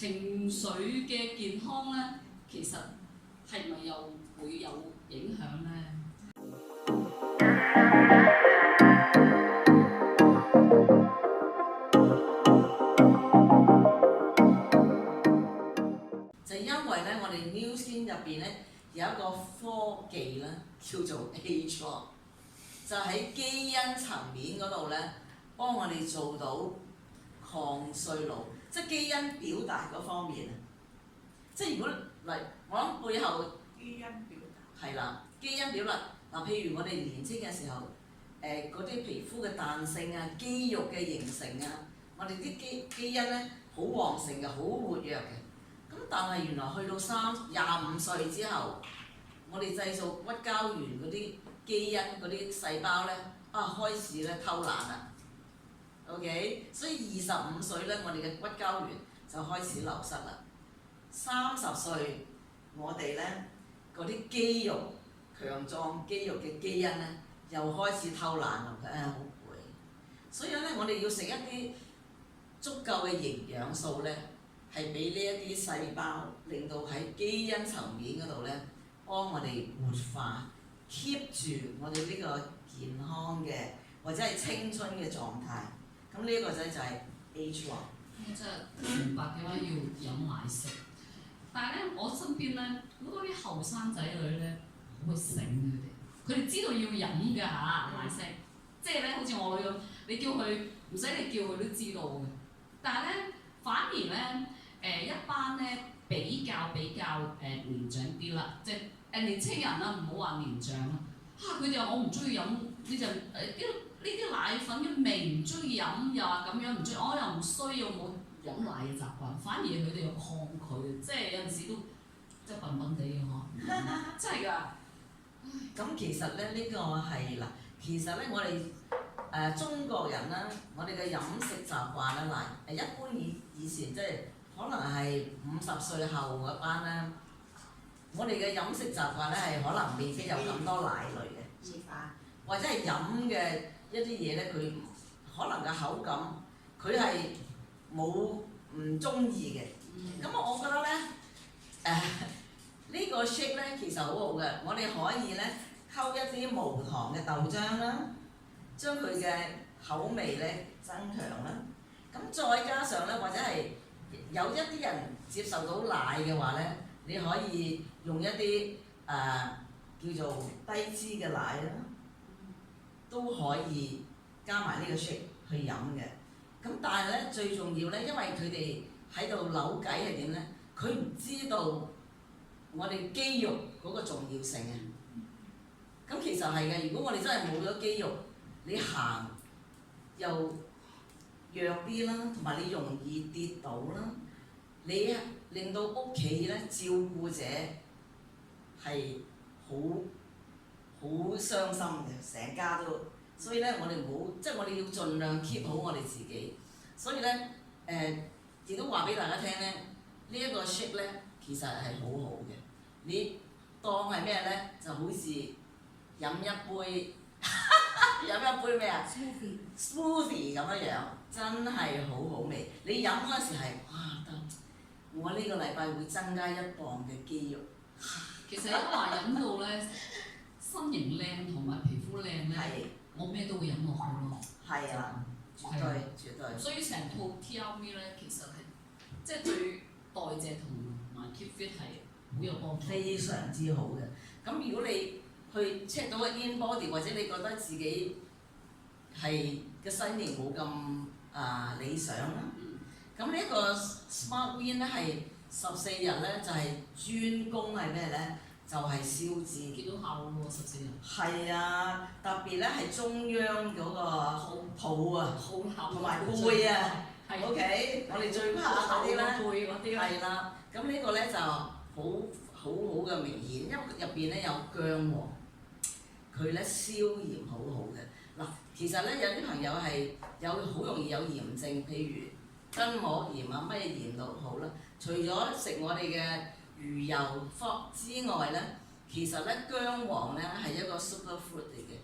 情緒嘅健康咧，其實係咪又會有影響咧？就因為咧，我哋 New Skin 入邊咧有一個科技咧叫做 Age-Lock，就喺基因層面嗰度咧幫我哋做到抗衰老，即係基因表達嗰方面啊。即係如果嚟，我諗背後基因表達係啦，基因表達嗱，譬如我哋年青嘅時候，嗰啲皮膚嘅彈性啊、肌肉嘅形成啊，我哋啲基因咧好旺盛嘅，好活躍嘅。咁但係原來去到25歲之後，我哋製造骨膠原嗰啲基因嗰啲細胞咧開始咧偷懶啦。OK， 所以25歲咧，我哋嘅骨膠原就開始流失啦。30歲，我哋咧嗰啲肌肉強壯肌肉嘅基因咧，又開始偷懶啦，好攰。所以咧，我哋要食一啲足夠嘅營養素咧，係俾呢一啲細胞，令到喺基因層面嗰度咧，幫我哋活化 ，keep 住我哋呢個健康嘅或者係青春嘅狀態。咁呢一個仔就係 Age-Lock。即係明白嘅話，要飲奶昔。但係咧，我身邊咧好多啲後生仔女咧，好會醒佢哋知道要飲㗎嚇奶昔。即係咧，好似我女咁，你叫佢唔使你叫佢都知道嘅。但係咧，反而咧一班咧比較年長啲啦，即係年青人啦，唔好話年長啦。佢哋話我唔中意飲呢隻呢啲奶粉嘅味，唔中意飲，又話咁樣唔中意，我又唔需要冇飲奶嘅習慣，反而佢哋又抗拒，即係有陣時都即係笨笨地嘅嗬，真係㗎。咁其實咧呢個係嗱，其實咧我哋中國人啦，我哋嘅飲食習慣啦嗱，一般以前即係可能係50歲後嗰班咧，我哋嘅飲食習慣咧係可能未必有咁多奶類嘅，或者係飲嘅一啲嘢咧，佢可能嘅口感佢係冇唔中意嘅。咁我覺得咧呢個 shake 咧其實好好嘅，我哋可以咧溝一啲無糖嘅豆漿啦，將佢嘅口味咧增強啦。咁再加上咧，或者係有一啲人接受到奶嘅話咧，你可以用一啲叫做低脂嘅奶啦，都可以加埋呢個 shake 去飲嘅。咁但係咧最重要咧，因為佢哋喺度扭計係點咧？佢唔知道我哋肌肉嗰個重要性啊！咁其實係嘅，如果我哋真係冇咗肌肉，你行又弱啲啦，同埋你容易跌倒啦，你令到屋企咧照顧者係好傷心嘅，成家都。所以咧，我哋唔好，即係我哋要盡量 keep 好我哋自己。所以咧，亦都話俾大家聽咧，呢一個 shake 咧其實係好好嘅。你當係咩咧？就好似飲一杯飲一杯咩啊 ？smoothie 咁樣，真係好好味。你飲嗰時係得，我呢個禮拜會增加1磅嘅肌肉。其實一話飲到咧身形靚同埋皮膚靚咧，我咩都會飲落去咯。係啊，絕對。所以成套 TLV 咧，其實係即係對代謝同埋 keep fit 係好有幫助。非常之好嘅。咁如果你去 check 到個 in body， 或者你覺得自己係個身形冇咁理想啦，咁呢一個 Smart Win 咧係14日咧，就係專攻係咩咧？就係消脂。見到效喎14日。係啊，特別咧係中央嗰個肚啊，同埋背啊。OK， 我哋最怕嗰啲咧，係啦。咁呢個咧就好嘅明顯，因為入邊咧有薑黃，佢咧消炎好好嘅。嗱，其實咧有啲朋友係好容易有炎症，譬如筋膜炎啊，乜嘢炎都好啦。除咗食我哋嘅魚油之外咧，其實咧薑黃咧係一個 super food 嚟嘅，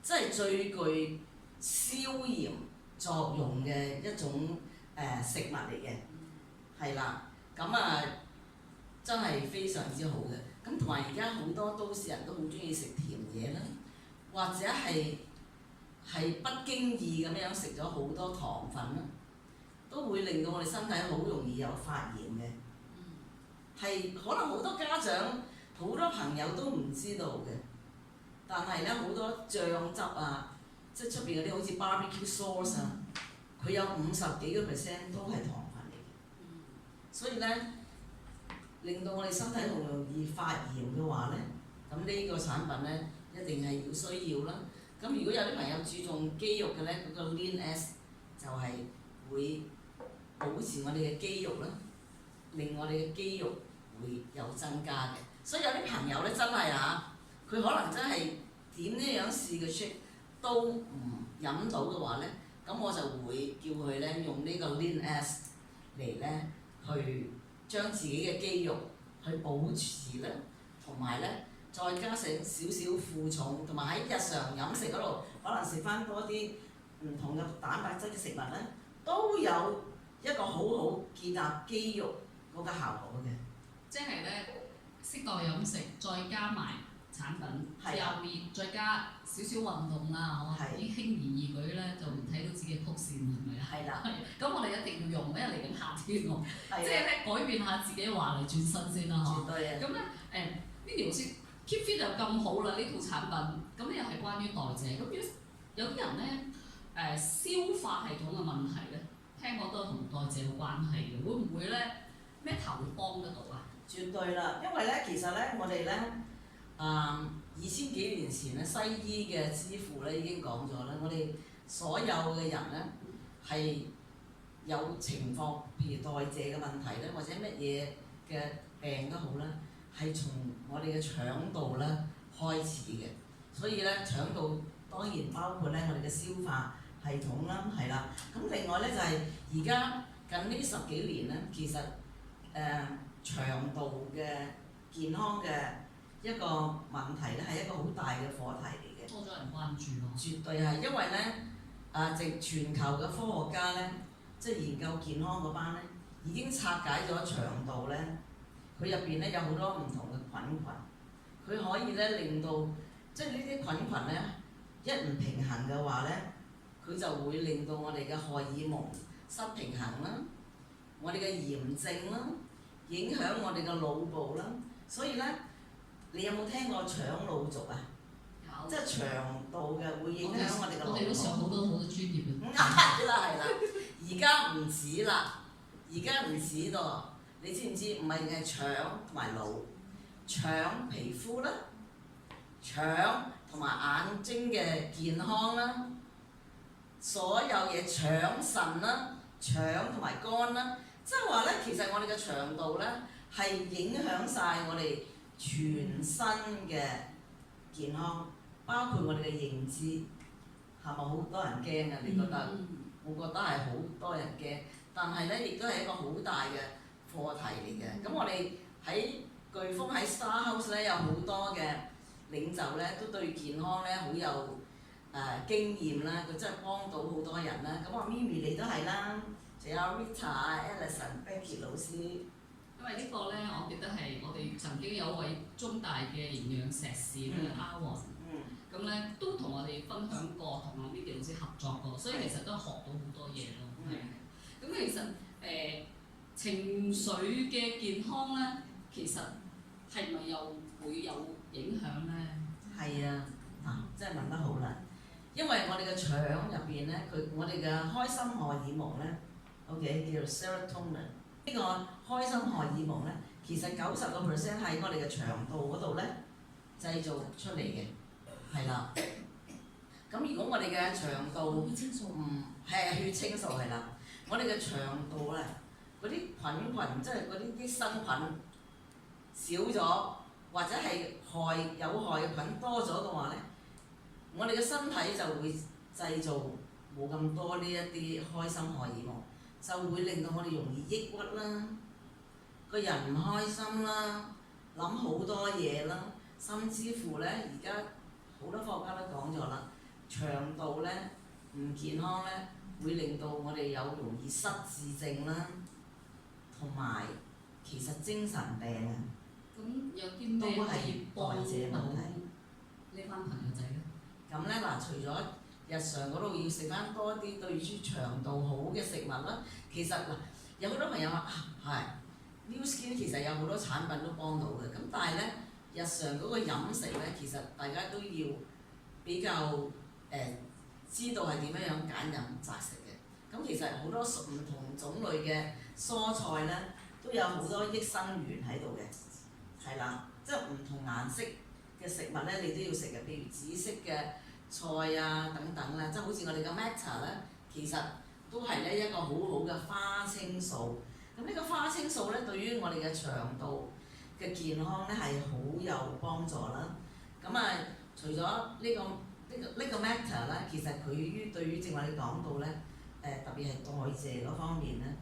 即係最具消炎作用嘅一種食物嚟嘅，係啦。咁啊真係非常之好嘅。咁同埋而家好多都市人都好中意食甜嘢啦，或者係不經意咁樣食咗好多糖分啦，都會令到我哋身體好容易有發炎嘅。係可能好多家長、好多朋友都唔知道嘅，但係咧好多醬汁啊，即係出邊嗰啲好似 barbecue sauce 啊，佢有50幾個% 都係糖分嚟嘅。所以咧，令到我哋身體好容易發炎嘅話咧，咁呢個產品咧一定係要需要啦。咁如果有啲朋友注重肌肉嘅咧，嗰個 Lean S 就係會保持我哋嘅肌肉啦，令我哋嘅肌肉會有增加嘅。所以有啲朋友咧真係佢可能真係點樣試嘅 shake 都唔飲到嘅話咧，咁我就會叫佢咧用呢個 Lean S 嚟咧去將自己嘅肌肉去保持咧，同埋咧再加上少少負重，同埋喺日常飲食嗰度可能食翻多啲唔同嘅蛋白質嘅食物咧，都有一個好好建立肌肉嗰個效果嘅。即係咧適當飲食，再加埋產品，係入面再加少少運動啦，係已經輕而易舉咧，就睇到自己嘅曲線係咪啊？係啦，咁我哋一定要用，因為嚟緊夏天喎，係即係咧改變下自己話嚟轉身先啦，絕對啊！咁咧Vivian老師 keep fit 就咁好啦，呢套產品，咁又係關於代謝。咁如果有啲人咧消化系統嘅問題咧，聽講都同代謝有關係嘅，會唔會咧咩頭會幫得到啊？絕對啦，因為咧其實咧我哋咧2000幾年前咧西醫嘅之父咧已經講咗啦，我哋所有嘅人咧係有情況，譬如代謝嘅問題咧，或者乜嘢嘅病都好啦，係從我哋嘅腸道咧開始嘅。所以咧腸道當然包括咧我哋嘅消化系統啦，係啦。咁另外咧就係而家近呢10幾年咧，其實腸道嘅健康嘅一個問題咧，係一個好大嘅課題嚟嘅。多咗人關注咯。絕對係，因為咧直全球嘅科學家咧，即係研究健康嗰班咧，已經拆解咗腸道咧，佢入邊咧有好多唔同嘅菌群，佢可以咧令到即係呢啲菌群咧一唔平衡嘅話咧，佢就會令到我哋嘅荷爾蒙失平衡啦，我哋嘅炎症啦，影響我哋嘅腦部啦，所以咧，你有冇聽過腸腦族啊？有。即係腸道嘅會影響我哋嘅腦部。我哋都上好多專業嘅。係啦，而家唔止啦，而家唔止咯，你知唔知？唔係腸同埋腦，腸皮膚啦，腸同埋眼睛嘅健康啦，所有嘢腸腎啦，腸同埋肝啦。即係話咧，其實我哋嘅腸道咧係影響晒我哋全身嘅健康，包括我哋嘅認知，係咪好多人驚啊？你覺得？我覺得係好多人驚，但係咧亦都係一個好大嘅課題嚟嘅。咁我哋喺颶風喺 Star House 咧有好多嘅領袖咧，都對健康咧好有經驗啦，佢真係幫到好多人啦。咁我 Mimi 你都係啦。仲有 Rita、Alison、Becky 老師，因為呢個咧，我記得係我哋曾經有位中大嘅營養碩士咧，Awan，咁咧都同我哋分享過，同阿 Vivian 老師合作過，所以其實都學到好多嘢咯。係。咁其實情緒嘅健康咧，其實係咪又會有影響咧？係啊，真係問得好啦。因為我哋嘅腸入邊咧，我哋嘅開心荷爾蒙咧。OK， 叫做 serotonin。呢個開心荷爾蒙咧，其實90%喺我哋嘅腸道嗰度咧製造出嚟嘅，係啦。咁如果我哋嘅腸道血清素係血清素係啦，我哋嘅腸道咧嗰啲菌群，即係嗰啲益生菌少咗，或者係有害嘅菌多咗嘅話咧，我哋嘅身體就會製造冇咁多呢一啲開心荷爾蒙。就會令到我哋容易抑鬱啦，個人唔開心啦，諗好多嘢啦，甚至乎咧，而家好多科學家都講咗啦，腸道咧唔健康咧，會令到我哋有容易失智症啦，同埋其實精神病啊，咁有啲咩可以幫到呢班朋友仔咧？咁咧嗱，除咗日常嗰度要食翻多啲對住腸道好嘅食物啦，其實嗱有好多朋友話係 New Skin 其實有好多產品都幫到嘅，咁但係咧日常嗰個飲食咧，其實大家都要比較知道係點樣揀飲擇食嘅。咁其實好多唔同種類嘅蔬菜咧，都有好多益生元喺度嘅，係啦，即係唔同顏色嘅食物咧，你都要食嘅，譬如紫色嘅菜啊等等啦，即係好似我哋嘅 Meta 咧，其實都係咧一個好好嘅花青素。咁呢個花青素咧，對於我哋嘅腸道嘅健康咧係好有幫助啦。咁啊，除咗呢個 Meta 咧，其實佢對於正話你講到咧，特別係代謝嗰方面咧，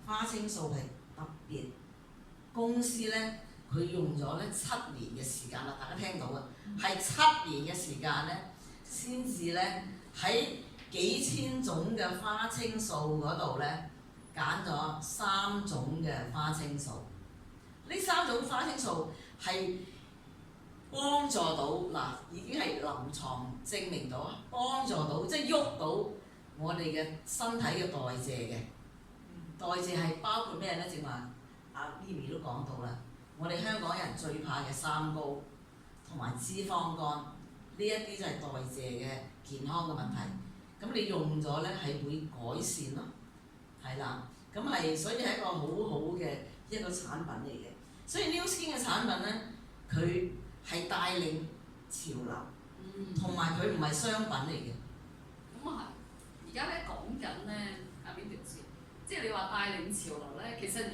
花青素係特別公司咧，佢用咗咧7年嘅時間啦，大家聽到啊，係7年嘅時間咧，先至咧喺幾千種嘅花青素嗰度咧，揀咗3種嘅花青素。呢3種花青素係幫助到嗱，已經係臨床證明到幫助到，即係喐到我哋嘅身體嘅代謝嘅。代謝係包括咩咧？正話阿 Mimi 都講到啦，我哋香港人最怕嘅三高同埋脂肪肝，呢一啲就係代謝嘅健康嘅問題。咁你用咗咧係會改善咯，係啦。咁係所以係一個好好嘅一個產品嚟嘅。所以 New Skin 嘅產品咧，佢係帶領潮流，同埋佢唔係商品嚟嘅。咁啊係，而家咧講緊咧阿邊條線？即係你話帶領潮流咧，其實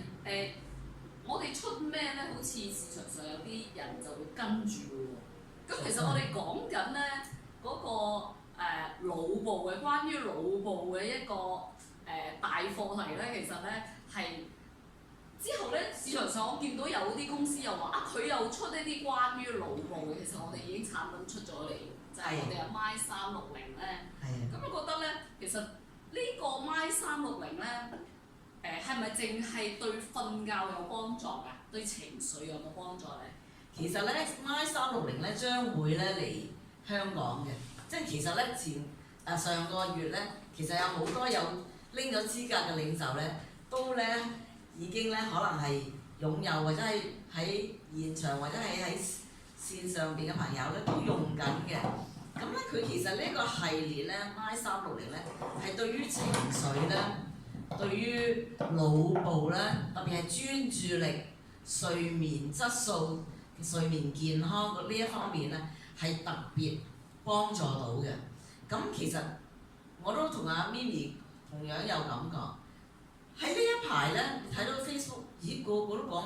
我哋出咩咧，好似市場上有啲人就會跟住嘅喎。咁其實我哋講緊咧嗰個腦部嘅，關於腦部嘅一個大課題咧，其實咧係之後咧市場上我見到有啲公司又話佢又出一啲關於腦部嘅，其實我哋已經產品出咗嚟，就係我哋阿 My 360咧。咁我覺得咧，其實呢個 My 360咧，係咪淨係對瞓覺有幫助㗎？對情緒有冇幫助咧？其實咧 My 360咧將會咧嚟香港嘅，即係其實咧上個月咧，其實有好多有拎咗資格嘅領袖咧，都咧已經咧可能係擁有或者係喺現場或者係喺線上邊嘅朋友咧都用緊嘅。咁咧佢其實呢個系列咧 My 360咧係對於情緒咧，對於腦部咧，特別係專注力、睡眠質素、睡眠健康呢一方面咧係特別幫助到嘅。咁其實我都同阿 Mimi 同樣有感覺。喺呢一排咧睇到 Facebook， 咦個個都講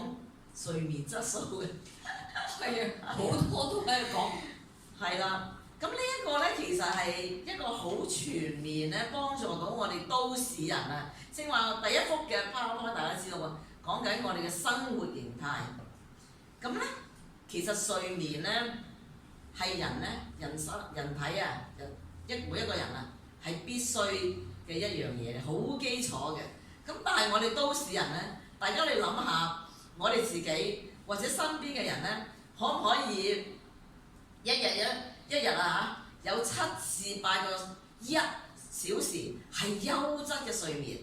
睡眠質素嘅，係啊，好多都喺度講。係啦。咁呢一個咧，其實係一個好全面咧，幫助到我哋都市人啊。正話第一幅嘅 PowerPoint 大家知道喎，講緊我哋嘅生活形態。咁咧，其實睡眠咧係人體啊，每一個人啊係必須嘅一樣嘢，好基礎嘅。咁但係我哋都市人咧，大家你諗下，我哋自己或者身邊嘅人咧，可唔可以一日啊有7至8個1小時係優質嘅睡眠？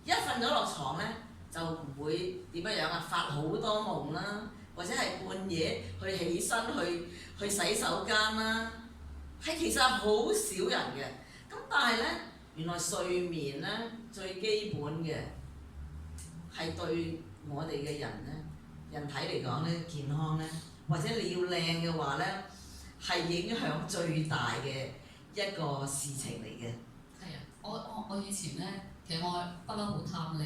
一瞓咗落床咧就唔會點樣啊，發好多夢啦，或者係半夜起身去洗手間啦，係其實係好少人嘅。咁但係咧，原來睡眠咧最基本嘅係對我哋嘅人咧，人體嚟講咧健康咧，或者你要靚嘅話咧，係影響最大嘅一個事情嚟嘅。係啊，我以前咧，其實我不嬲好貪靚，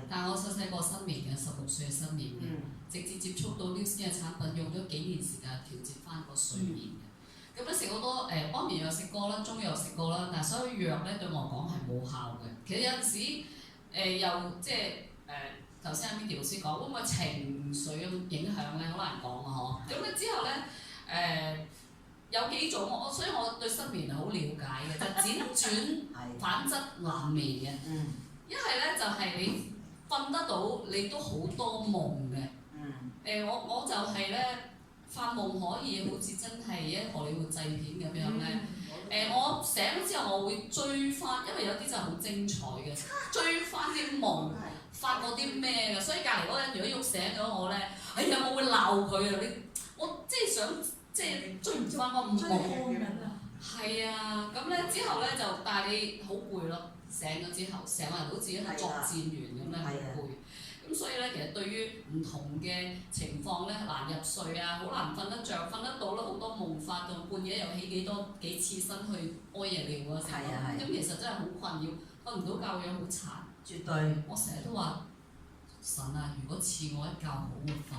但係我細個失眠嘅，16歲失眠嘅，直接接觸到 New Skin 嘅產品，用咗幾年時間調節翻個睡眠嘅。咁咧食好多安眠藥食過啦，中藥食過啦，但係所有藥咧對我嚟講係冇效嘅。其實有陣時又即係頭先阿 Mindy 老師講，會唔會情緒影響咧？好難講啊嗬。咁咧之後咧有幾種所以我對失眠係好了解嘅，就輾轉反側難眠嘅。一係咧就係你瞓得到你都好多夢嘅。我就係咧發夢可以好似真係一荷里活製片咁樣咧。我醒咗之後，我會追翻，因為有啲真係好精彩嘅，追翻啲夢，發過啲咩嘅。所以隔離嗰個人如果喐醒咗我咧，哎呀，我會鬧佢啊！我即係想追唔翻個夢。係啊，咁咧之後咧就，但係你好攰咯。醒咗之後，成個人好似一個作戰員咁咧，好攰。咁所以咧，其實對於唔同嘅情況咧，難入睡啊，好難瞓得着，瞓得到啦，好多夢發到半夜又起幾次身去屙夜尿啊，咁其實真係好困擾，瞓唔到覺樣好殘。絕對。我成日都話神啊，如果賜我一覺好嘅瞓，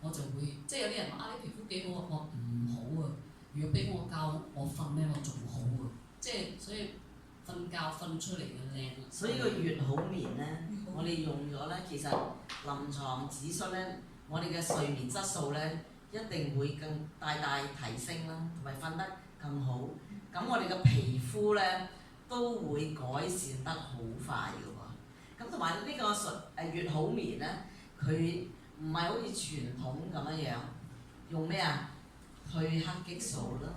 我就會即係有啲人話啊，你皮膚幾好啊，我話唔好啊。如果俾我覺我瞓咧，我仲好啊。即係所以。瞓覺瞓出嚟嘅靚。所以個越好眠咧，我哋用咗咧，其實臨床指出咧，我哋嘅睡眠質素咧一定會更大提升啦，同埋瞓得更好。咁我哋嘅皮膚咧都會改善得好快嘅喎。咁同埋呢個越好眠咧，佢唔係好似傳統咁樣用咩啊？褪黑激素啦，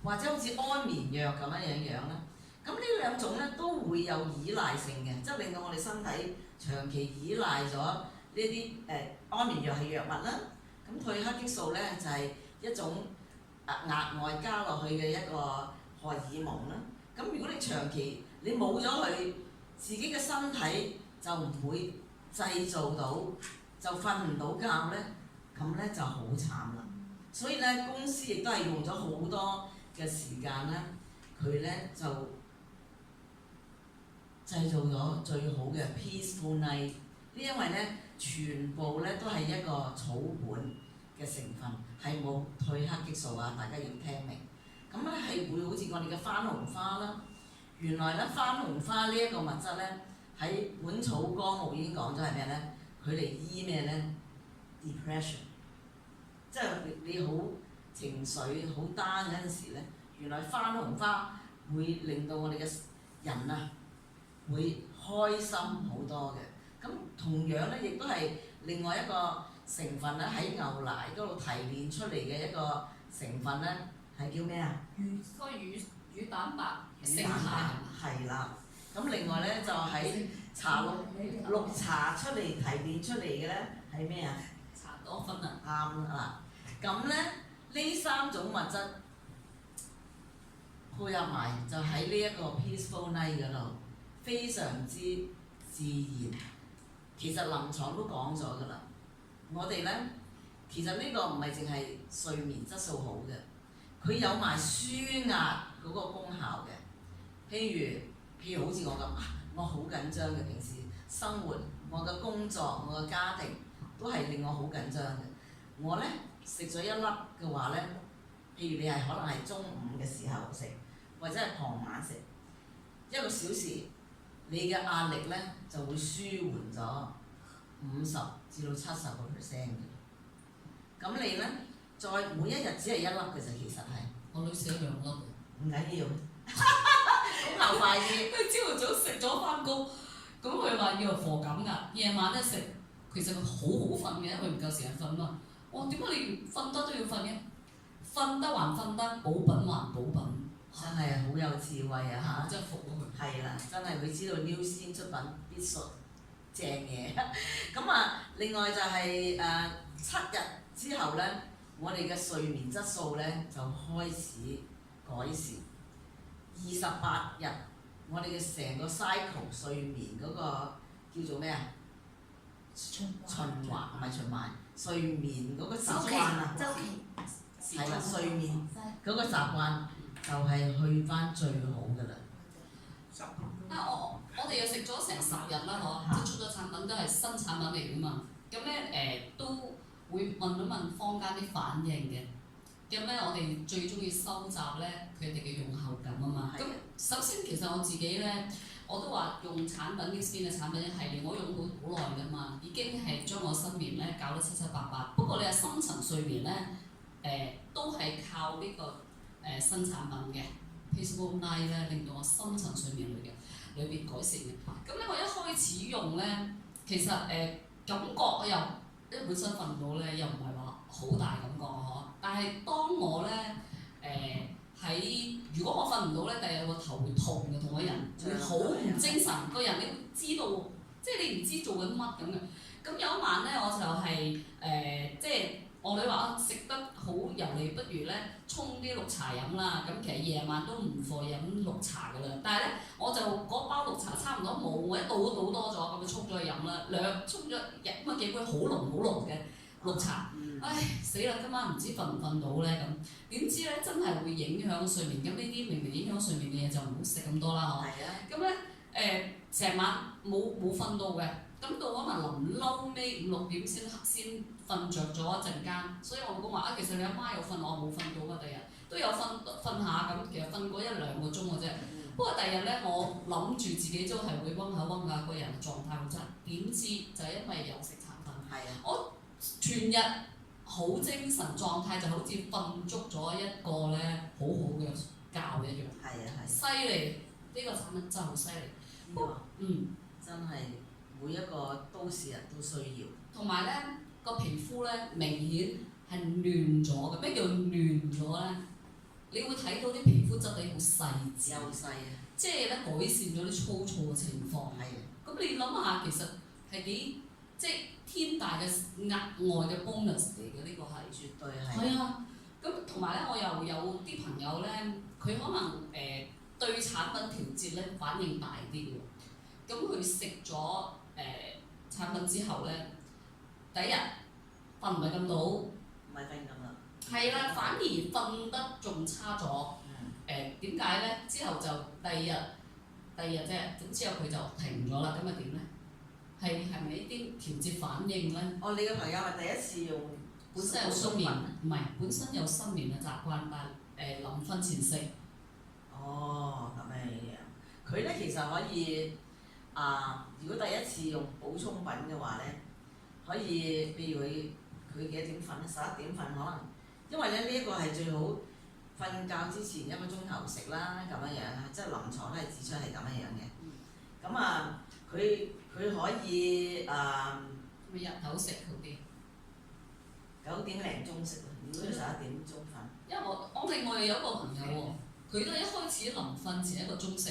或者好似安眠藥咁樣啦。咁呢兩種咧都會有依賴性嘅，即係令到我哋身體長期依賴咗呢啲安眠藥係藥物啦。咁褪黑激素咧就係一種額外加落去嘅一個荷爾蒙啦。咁如果你長期你冇咗佢，自己嘅身體就唔會製造到，就瞓唔到覺咧，咁咧就好慘啦。所以咧公司亦都係用咗好多嘅時間咧，佢咧就製造咗最好嘅 peaceful night，因為咧全部咧都係一個草本嘅成分，係冇褪黑激素啊！大家要聽明。咁咧係會好似我哋嘅番紅花啦。原來咧番紅花呢一個物質咧喺《本草綱目》已經講咗係咩咧？佢嚟醫咩咧 ？depression， 即係你好情緒好 down 嗰陣時咧，原來番紅花會令到我哋嘅人啊〜會開心好多嘅。咁同樣咧，亦都係另外一個成分咧，喺牛奶嗰度提煉出嚟嘅一個成分咧，係叫咩啊？乳蛋白。乳蛋白係啦。咁另外咧就喺綠茶出嚟提煉出嚟嘅咧係咩啊？茶多酚啊。啱啦。咁咧呢三種物質配合埋就喺呢一個 peaceful night 嗰度。非常之自然，其實臨床都講咗㗎啦。我哋咧，其實呢個唔係淨係睡眠質素好嘅，佢有埋舒壓嗰個功效嘅。譬如好似我咁，我好緊張嘅，平時生活、我嘅工作、我嘅家庭都係令我好緊張嘅。我咧食咗一粒嘅話咧，譬如你係可能係中午嘅時候食，或者係傍晚食1個小時。你嘅壓力咧就會舒緩咗50%至到70%嘅。咁你咧再每一日只係1粒嘅啫，其實係。我女食咗2粒。唔緊要，咁就快啲。佢朝頭早食咗翻工，咁佢話要賀錦㗎，夜晚咧食，其實佢好瞓嘅，佢唔夠時間瞓嘛。我話點解你瞓得都要瞓嘅？瞓得還瞓得，補品還補品。真係好有智慧啊！嚇，真係服咗佢。係啦，真係佢知道 New 先出品必屬正嘢。咁啊，另外就係7日之後咧，我哋嘅睡眠質素咧就開始改善。28日，我哋嘅成個 cycle 睡眠嗰個叫做咩啊？循環唔係循環，睡眠嗰個習慣啊。週期。係啦，睡眠嗰個習慣。就係去翻最好㗎啦。我哋又食咗成10日啦，嗬，即係出咗產品都係新產品嚟㗎嘛。咁咧都會問一問坊間啲反應嘅。咁咧我哋最中意收集咧佢哋嘅用後感啊嘛。咁首先其實我自己咧，我都話用產品呢邊嘅產品一系列，我用好耐㗎嘛，已經係將我失眠咧搞得七七八八。不過你係深層睡眠咧，都係靠呢個。新產品嘅 Peaceful Night 咧，令到我深層睡眠裏邊改善嘅。咁咧，我一開始用咧，其實感覺又因為本身瞓唔到咧，又唔係話好大感覺嗬。但係當我咧如果我瞓唔到咧，第日個頭會痛嘅，同個人會好唔精神，個人你會知道，即係你唔知做緊乜咁嘅。咁有一晚咧，我就係、即係我女話啊，食得好油膩，不如咧沖啲綠茶飲啦。咁其實夜晚都唔課飲綠茶噶啦，但係咧我就嗰包綠茶差唔多冇，我一倒都倒多咗，咁就沖咗去飲啦。沖咗飲咗幾杯好濃嘅綠茶。唉，死啦！今晚唔知瞓唔瞓到咧咁，點知咧真係會影響睡眠。咁呢啲明明影響睡眠嘅嘢就唔好食咁多啦，嗬。係啊。咁咧成晚冇瞓到嘅，咁到可能臨嬲尾5、6點先瞓着咗一陣間。所以我老公話啊，其實你阿媽有瞓，我冇瞓到㗎。第日都有瞓下咁，其實瞓過1、2個鐘嘅啫。不過第日咧，我諗住自己都係會溫下，個人狀態好差。點知就係因為有食橙粉，我全日好精神狀態，就好似瞓足咗一個咧好嘅覺一樣。係啊係。犀利，呢個產品真係好犀利。真係每一個都市人都需要。同埋咧個皮膚咧明顯係嫩咗嘅。咩叫嫩咗咧？你會睇到啲皮膚質地好細緻。幼細啊！即係咧改善咗啲粗糙嘅情況。係啊。咁你諗下，其實係幾即係天大嘅額外嘅 bonus 嚟嘅，呢個係絕對係。係啊，咁同埋咧，我又有啲朋友咧，佢可能對產品調節咧反應大啲嘅喎。咁佢食咗產品之後咧，第一日瞓唔係咁到，唔係瞓咁啦。係啦，反而瞓得仲差咗。點解咧？之後就第二日啫，咁之後佢就停咗啦。咁咪點咧？係咪呢啲調節反應咧？哦，你嘅朋友係第一次用，本身有失眠，唔係本身有失眠嘅習慣，但係臨瞓前食。哦，咁樣。佢咧其實可以如果第一次用補充品嘅話咧，可以譬如佢幾點瞓咧？11點瞓可能，因為咧呢一個係最好瞓覺之前1個鐘頭食啦，咁樣即係臨床都係指出係咁樣嘅。咁佢可以咪日頭食好啲，9點零鐘食，如果11點鐘瞓。因為我另外有一個朋友喎，佢都係一開始臨瞓前1個鐘食，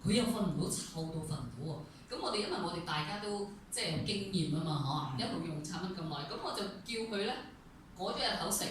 佢又瞓唔到，臭到瞓唔到喎。咁因為我哋大家都即係有經驗啊嘛，嗬，一路用產品咁耐，咁我就叫佢咧改咗日頭食。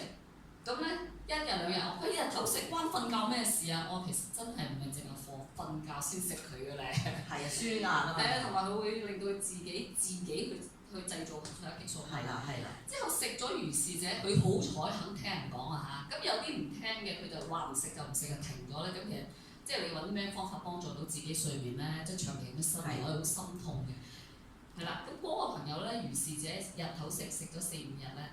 咁咧1日2日，佢日頭食關瞓覺咩事啊？我其實真係唔係淨係瞓覺先食佢嘅咧。係啊，舒壓啊嘛。係啊，同埋佢會令到佢自己去製造出嚟激素。係啦係啦。之後食咗如是者，佢好彩肯聽人講啊嚇。咁有啲唔聽嘅，佢就話唔食就唔食就停咗咧。咁其實即係你揾咩方法幫助到自己睡眠咧？即係長期嘅失眠，我好心痛嘅。係啦，咁嗰個朋友咧，如是者日頭食咗4、5日咧，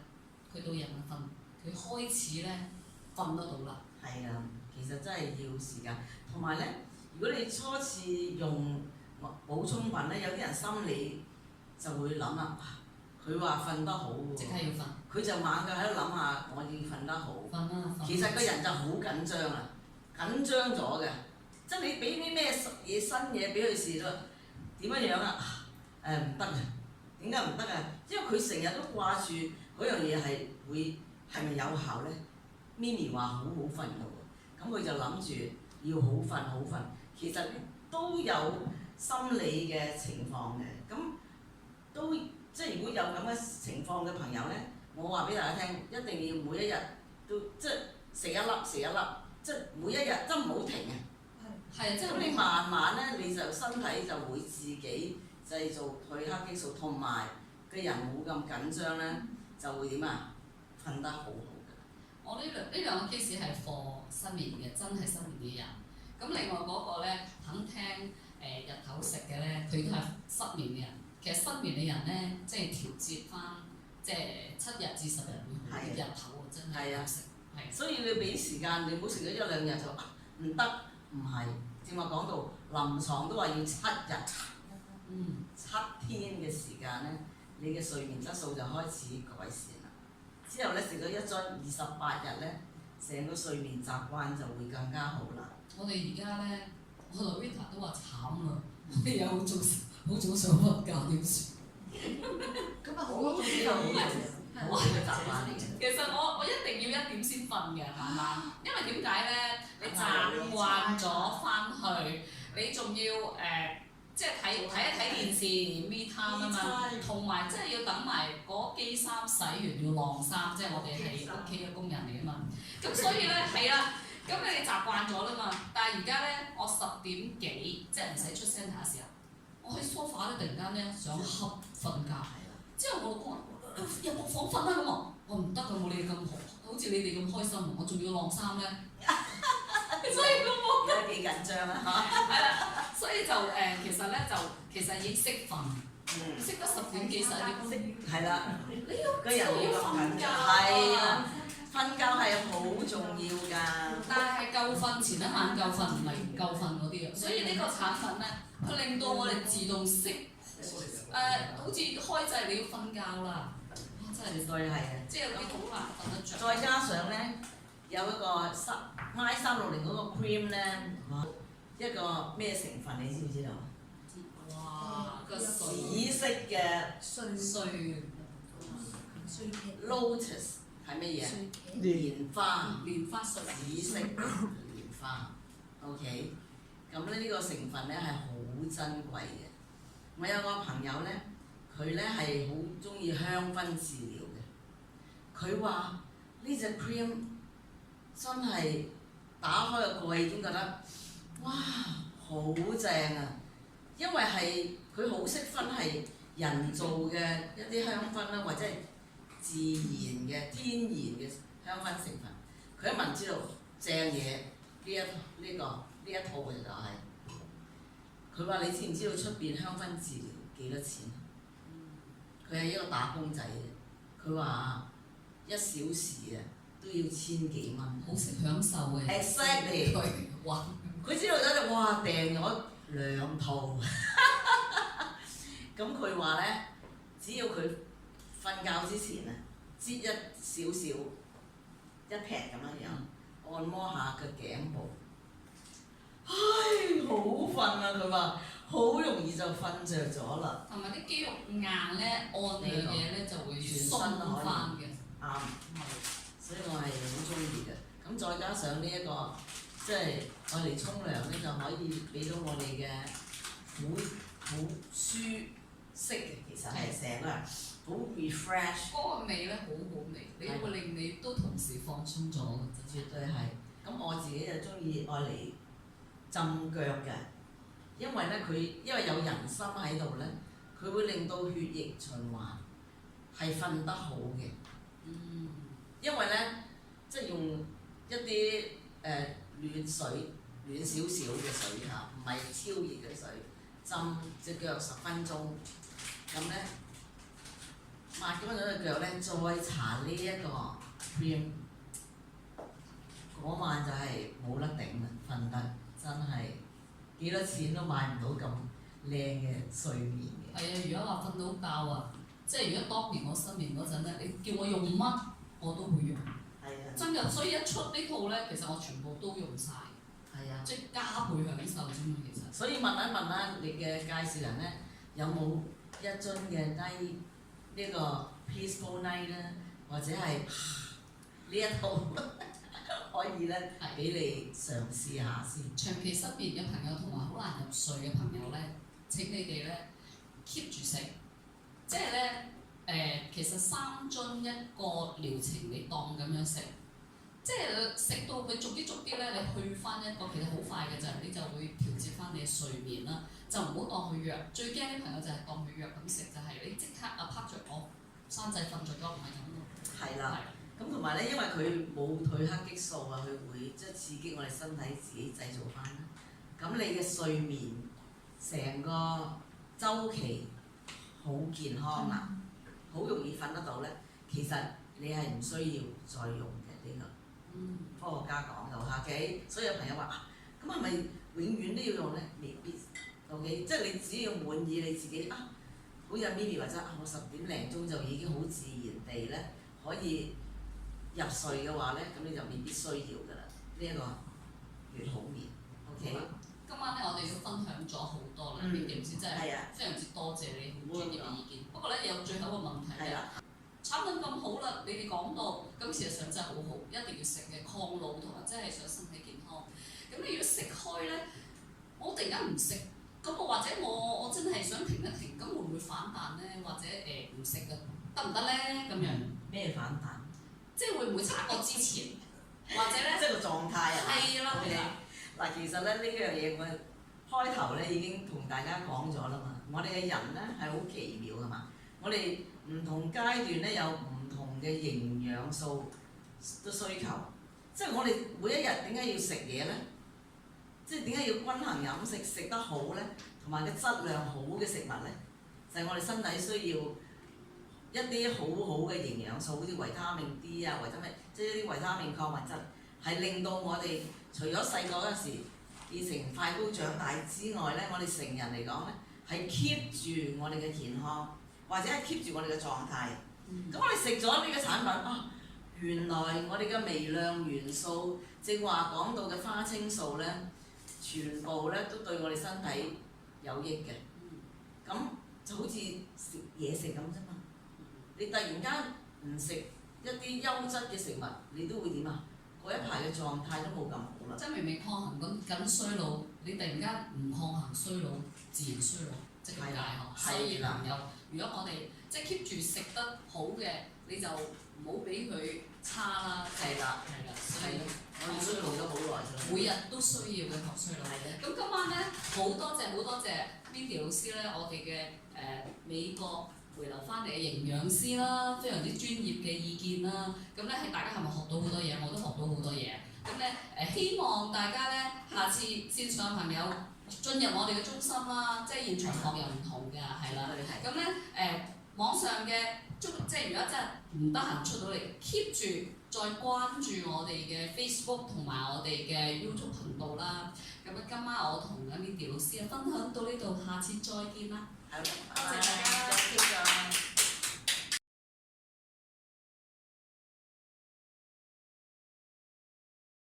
佢到夜晚瞓，佢開始咧瞓得到啦。係啊，其實真係要時間。同埋咧，如果你初次用補充品咧，有啲人心理就會諗啦，佢話瞓得好喎，即刻要瞓。佢就猛咁喺度諗下，我要瞓得好。瞓啦，其實個人就好緊張啊，緊張咗嘅。即係你俾啲咩新嘢俾佢試咗，點樣啊？唔得啊！點解唔得啊？因為佢成日都掛住嗰樣嘢係咪有效咧？咪咪話好好瞓㗎喎，咁佢就諗住要好瞓。其實都有心理嘅情況嘅，咁都即係如果有咁嘅情況嘅朋友咧，我話俾大家聽，一定要每一日都即係食一粒，即係每一日都唔好停嘅。係，即係咁你慢慢咧，你就身體就會自己製造褪黑激素，同埋個人冇咁緊張咧，就會點啊？瞓得好好嘅。我呢兩個 case 係 for 失眠嘅，真係失眠嘅人。咁另外嗰個咧肯聽日頭食嘅咧，佢都係失眠嘅人。其實失眠嘅人咧，即係調節翻，即係7日至10日會好啲。日頭喎真係要食。係。所以你俾時間，你唔好食咗1、2日就唔得。唔係，正話講到臨床都話要7日，7天嘅時間咧，你嘅睡眠質素就開始改善啦。之後咧食咗一樽28日咧，成個睡眠習慣就會更加好啦。我哋而家咧，我同 Rita 都話慘啦，我哋又好早想瞓覺點算？咁啊好多呢個好好嘅習慣嚟嘅。其實我一定要1點先瞓嘅晚晚，因為點解咧？你習慣咗翻去，你仲要即係睇一睇電視 me time 啊嘛，同埋即係要等埋嗰機衫洗完要晾衫，即係我哋係屋企嘅工人嚟啊嘛。咁所以咧係啦，咁你哋習慣咗啦嘛。但係而家咧，我10點幾即係唔使出聲嘅時候，我喺 sofa 咧突然間咧想瞌瞓覺，之後我老公話：入個房瞓啦咁啊！我唔得㗎，冇你哋咁好似你哋咁開心，我仲要晾衫咧，所以我冇。而家幾緊張啊嚇！係啦，所以就其實已經識瞓，識得10點幾11點。係啦，你要個人要瞓覺，係啦，瞓覺係好重要㗎。但係夠瞓前一晚夠瞓，唔係唔夠瞓嗰啲啊。所以呢個產品咧，佢令到我哋自動識好似開掣你要瞓覺啦。真係對係嘅。即係有啲好難瞓得着。再加上咧，有一個My360嗰個 cream 咧，一個咩成分你知唔知道？哇！個紫水色嘅碎 Lotus 係乜嘢？蓮花，蓮花水。紫色蓮花。OK，咁咧呢個成分咧係好珍貴嘅。我有個朋友咧，佢咧係好中意香薰治療嘅。佢話呢隻 cream 真係打開個蓋已經覺得哇好正啊！因為係佢好識分係人造嘅一啲香薰啦，或者係自然嘅天然嘅香薰成分。佢一聞知道正嘢，呢一套嘅就係。佢話：你知唔知道出邊香薰治療幾多錢？佢係一個打工仔嘅，佢話1小時啊都要1000幾蚊。好識享受嘅。Exactly。哇！佢知道咗就哇訂咗2套。咁佢話咧，只要佢瞓覺之前啊，擠一少少一劈咁樣樣，按摩下個頸部。唉，好瞓啊！佢話好容易就瞓着咗啦。同埋啲肌肉硬咧，按嘅嘢咧就會鬆翻嘅。啱，所以我係好中意嘅。咁再加上呢一個，即係我哋沖涼咧就可以俾到我哋嘅好舒適嘅，其實係成個人好 refresh。嗰個味咧好好味，你會令你都同時放鬆咗嘅。絕對係。咁我自己就中意愛嚟浸腳嘅，因為咧因為有人參喺度咧，佢會令到血液循環係瞓得好嘅。因為咧，即係用一啲暖水，暖少少嘅水嚇，唔係超熱嘅水，浸隻腳10分鐘，咁咧抹乾咗隻腳咧，再搽呢一個 cream，嗰晚就係冇得頂啦，瞓得真係幾多錢都買唔到咁靚嘅睡眠嘅。係啊，如果話瞓到覺啊，即係如果當年我失眠嗰陣咧，你叫我用乜我都會用。係啊。真㗎，所以一出呢套咧，其實我全部都用晒。係啊。即係加倍享受啫嘛，其實。所以問一問啦，你嘅介紹人咧，有冇一樽嘅 night 呢個 peaceful night 咧，或者係呢一套可以咧俾你嘗試下先。長期失眠嘅朋友同埋好難入睡嘅朋友咧，請你哋咧 keep 住食，即係咧其實3樽一個療程，你當咁樣食，即係食到佢逐啲咧，你去翻一個其實好快嘅就係，你就會調節翻你嘅睡眠啦，就唔好當佢藥。最驚啲朋友就係當佢藥咁食，就係你即刻啊拍着我生仔瞓着咗，唔係咁咯。係啦。咁同埋咧，因為佢冇褪黑激素啊，佢會即係刺激我哋身體自己製造翻啦。咁你嘅睡眠成個週期好健康啦，好容易瞓得到咧。其實你係唔需要再用嘅呢個。科學家講到嚇，OK，所以有朋友話啊，咁係咪永遠都要用咧？未必 OK，即係你只要滿意你自己啊，好似 Mimi 或者我10點零鐘就已經好自然地咧可以入睡嘅話咧，咁你就未必需要㗎啦。呢一個越好眠 ，OK。今晚咧我哋都分享咗好多啦，嗯邊條唔知真係係啊，非常之多謝你好專業嘅意見。不過咧有最後一個問題咧，係啦，產品咁好啦，你哋講到咁事實上真係好好，一定要食嘅抗老同埋真係想身體健康。咁你如果食開咧，我突然間唔食，咁我或者我真係想停一停，咁會唔會反彈咧？或者唔食嘅得唔得咧？咁樣咩反彈？即係會唔會差過之前，或者咧？即係個狀態啊！係啦係啦。嗱，其實咧呢樣嘢我開頭咧已經同大家講咗啦嘛。我哋嘅人咧係好奇妙噶嘛。我哋唔同階段咧有唔同嘅營養素嘅需求。即係我哋每一日點解要食嘢咧？即係點解要均衡飲食食得好咧？同埋個質量好嘅食物咧，就係我哋身體需要一啲好好嘅營養素，好似維他命 D 啊，或者咩，即係一啲維他命礦物質，係令到我哋除咗細個嗰陣時變成快高長大之外咧，我哋成人嚟講咧係 keep 住我哋嘅健康，或者係 keep 住我哋嘅狀態。咁我哋食咗呢個產品啊，原來我哋嘅微量元素，正話講到嘅花青素咧，全部咧都對我哋身體有益嘅。咁就好似食嘢食咁啫嘛。你突然間唔食一啲優質嘅食物，你都會點啊？嗰一排嘅狀態都冇咁好啦。即係明明抗衡緊衰老，你突然間唔抗衡衰老，自然衰老，即係咁解嗬。所以朋友，如果我哋即係 keep 住食得好嘅，你就唔好俾佢差啦。係啦，係啦，所係以我哋衰老咗好耐㗎啦。每日都需要嘅抗衰老。咁今晚咧好多謝 Mindy 老師咧，我哋嘅美國回流翻嚟嘅營養師啦，非常之專業嘅意見啦。咁咧係大家係咪學到好多嘢？我都學到好多嘢。咁咧希望大家咧下次線上朋友進入我哋嘅中心啦，即係現場學又唔同㗎，係啦。咁咧網上嘅即係如果真係唔得閒出到嚟 ，keep 住再關注我哋嘅 Facebook 同埋我哋嘅 YouTube 頻道啦。咁啊，今晚我同阿 Mindy 老師啊分享到呢度，下次再見啦。係，多謝大家，再見。